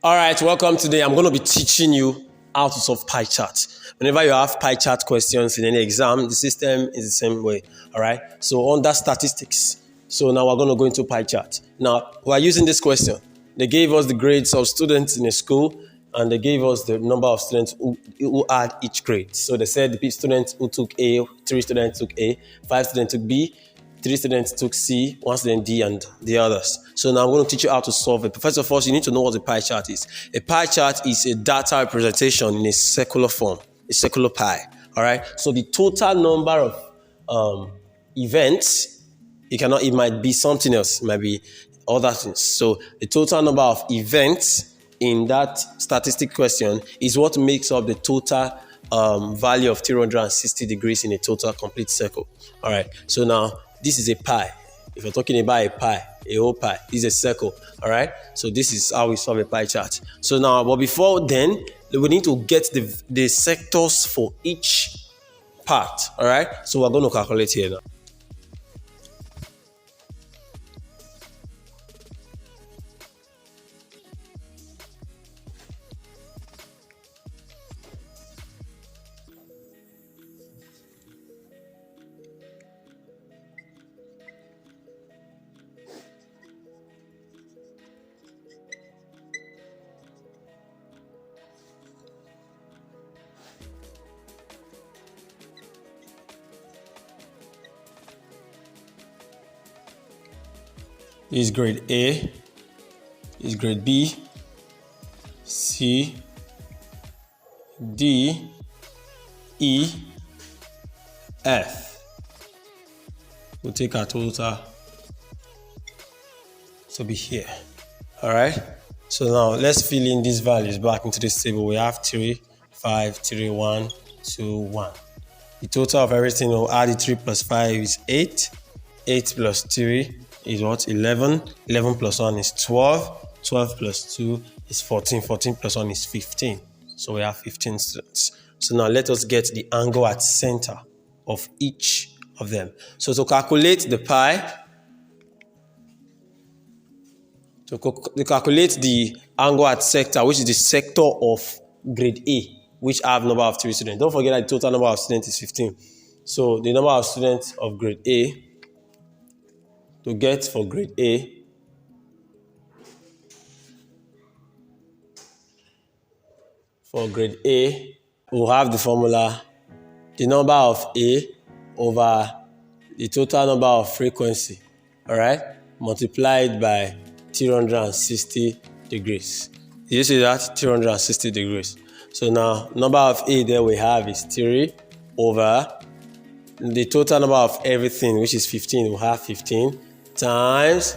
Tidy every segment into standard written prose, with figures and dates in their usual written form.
All right, welcome. Today I'm going to be teaching you how to solve pie charts. Whenever you have pie chart questions in any exam, the system is the same way. All right, so under statistics. So now we're going to go into pie chart. Now we're using this question. They gave us the grades of students in a school, and they gave us the number of students who had each grade. So they said the students who took A, 3 students took A, 5 students took B, 3 students took C, 1 student D, and the others. So now I'm going to teach you how to solve it. First of all, you need to know what a pie chart is. A pie chart is a data representation in a circular form, a circular pie. All right. So the total number of events, it might be something else, it might be other things. So the total number of events in that statistic question is what makes up the total value of 360 degrees in a total complete circle. All right. So now this is a pie. If you're talking about a pie, a whole pie, this is a circle. All right. So this is how we solve a pie chart. So now, but before then, we need to get the sectors for each part. All right. So we're going to calculate here now. This is grade A, this is grade B, C, D, E, F. We'll take our total to be here. All right. So now let's fill in these values back into this table. We have 3, 5, 3, 1, 2, 1. The total of everything, we'll add the 3 plus 5 is 8. 8 plus 3 is what? 11. 11 plus 1 is 12. 12 plus 2 is 14. 14 plus 1 is 15. So we have 15 students. So now let us get the angle at center of each of them. So to calculate the pie, to calculate the angle at sector, which is the sector of grade A, which I have number of 3 students. Don't forget that the total number of students is 15. So the number of students of grade A, to get for grade A, we'll have the formula, the number of A over the total number of frequency, all right, multiplied by 360 degrees. Did you see that? 360 degrees. So now, number of A there we have is 3 over the total number of everything, which is 15. We'll have 15 times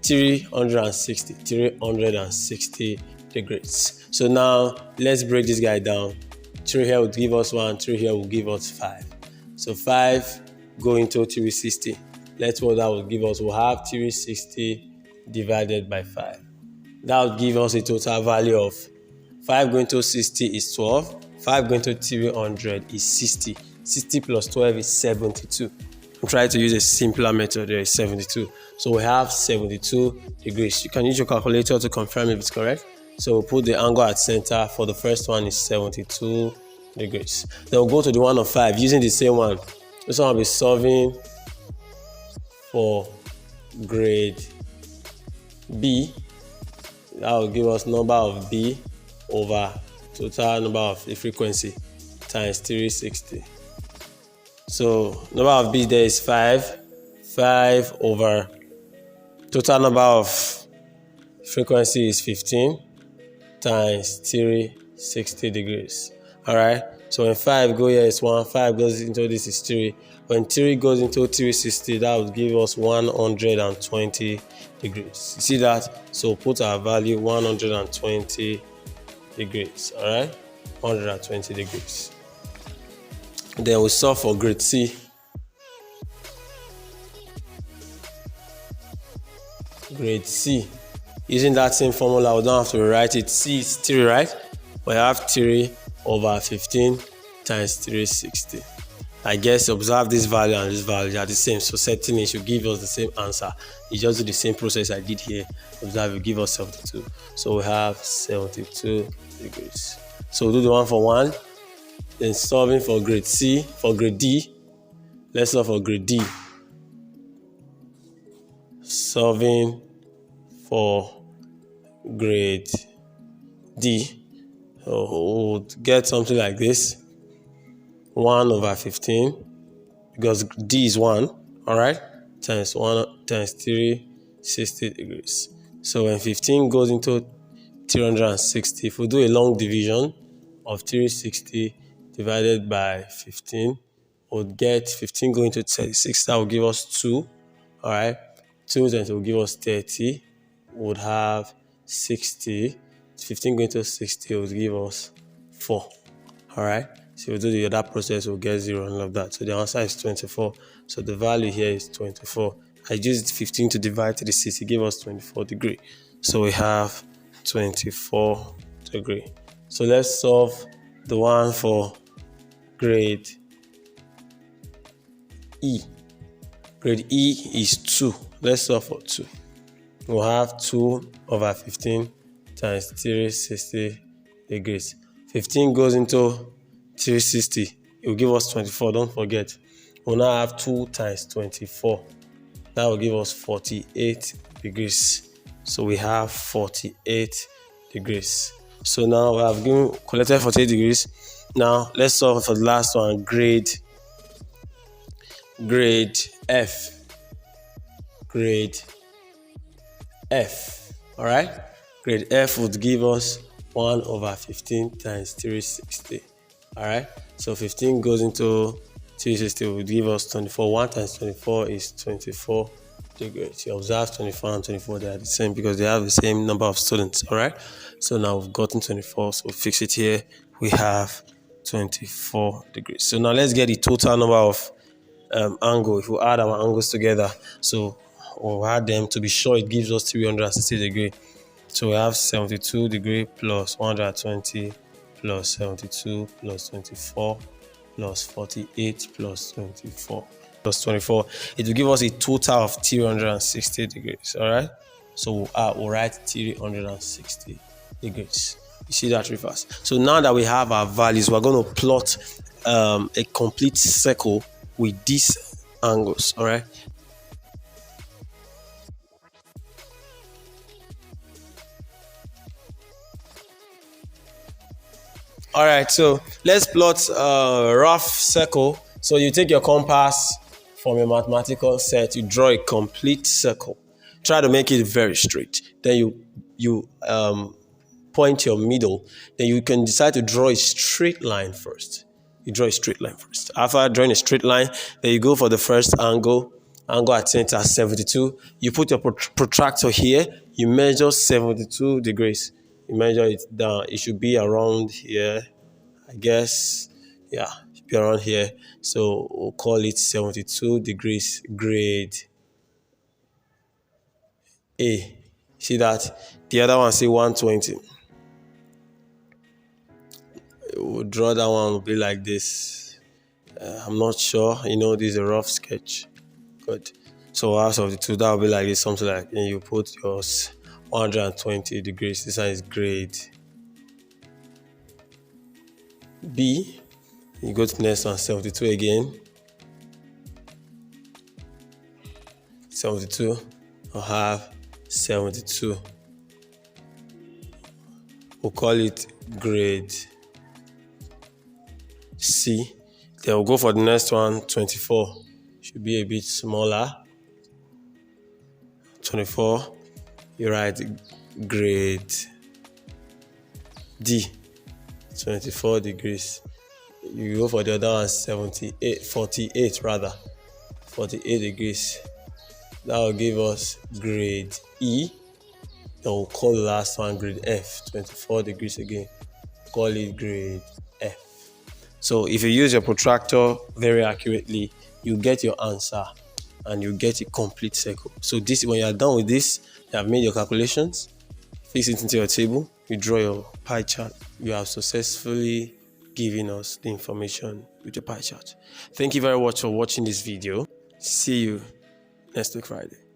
360 degrees. So now, let's break this guy down. 3 here will give us 1, 3 here will give us 5. So 5 going to 360. Let's what that will give us. We'll have 360 divided by 5. That will give us a total value of 5 going to 60 is 12. 5 going to 300 is 60. 60 plus 12 is 72. I'm trying to use a simpler method there, is 72. So we have 72 degrees. You can use your calculator to confirm if it's correct. So we'll put the angle at center for the first one is 72 degrees. Then we'll go to the one of 5 using the same one. This one will be solving for grade B. That will give us number of B over total number of the frequency times 360. So number of B there is 5. 5 over total number of frequency is 15 times 360 degrees. All right. So when 5 go here is 1. 5 goes into this is 3. When 3 goes into 360, that would give us 120 degrees. You see that? So put our value 120 degrees. All right. 120 degrees. Then we solve for grade C. Grade C. Using that same formula, we don't have to rewrite it. C is 3, right? We have 3 over 15 times 360. I guess observe this value and this value, they are the same. So setting it should give us the same answer. You just do the same process I did here. Observe, will give us 72. So we have 72 degrees. So we'll do the one for one. Then solving for grade C, for grade D. Let's solve for grade D. Solving for grade D. So we'll get something like this. 1 over 15, because D is 1, all right, times 1 times 360 degrees. So when 15 goes into 360, if we do a long division of 360 divided by 15, we'll get 15 going to 36. That will give us 2, all right. 2 times will give us 30. Would have 60. 15 going to 60 will give us 4, all right. So we'll do the other process, we'll get 0 and all of that. So the answer is 24. So the value here is 24. I used 15 to divide to the 6. It gave us 24 degree. So we have 24 degree. So let's solve the one for grade E. Grade E is 2. Let's solve for 2. We'll have 2 over 15 times 360 degrees. 15 goes into 360, it will give us 24, don't forget. We'll now have 2 times 24. That will give us 48 degrees. So we have 48 degrees. So now we have collected 48 degrees. Now let's solve for the last one, grade F. Grade F. All right? Grade F would give us 1 over 15 times 360. All right, so 15 goes into 360 will give us 24. 1 times 24 is 24 degrees. You observe 24 and 24, they are the same because they have the same number of students. All right, so now we've gotten 24, so we'll fix it here. We have 24 degrees. So now let's get the total number of angle if we add our angles together. So we'll add them to be sure it gives us 360 degrees. So we have 72 degrees plus 120 plus 72 plus 24 plus 48 plus 24 plus 24. It will give us a total of 360 degrees. All right. So we'll write 360 degrees. You see that reverse. So now that we have our values, we're going to plot a complete circle with these angles. All right. All right, so let's plot a rough circle. So you take your compass from a mathematical set, you draw a complete circle. Try to make it very straight. Then you point your middle. Then you can decide to draw a straight line first. You draw a straight line first. After drawing a straight line, then you go for the first angle at center 72. You put your protractor here. You measure 72 degrees. You measure it down. It should be around here, I guess. Yeah, it should be around here. So we'll call it 72 degrees grade A. See that? The other one say 120. We'll draw that one, will be like this. I'm not sure. This is a rough sketch. Good. So out of the two, that will be like this, something like, and you put yours 120 degrees. This one is grade B. You go to the next one, 72 again. 72. I'll have 72. We'll call it grade C. Then we'll go for the next one, 24. Should be a bit smaller. 24. You write grade D. 24 degrees. You go for the other one, 48 rather. 48 degrees. That will give us grade E. Then we'll call the last one grade F. 24 degrees again. Call it grade F. So if you use your protractor very accurately, you get your answer and you get a complete circle. So this, when you are done with this, you have made your calculations, fix it into your table, you draw your pie chart. You have successfully giving us the information with the pie chart. Thank you very much for watching this video. See you next week Friday.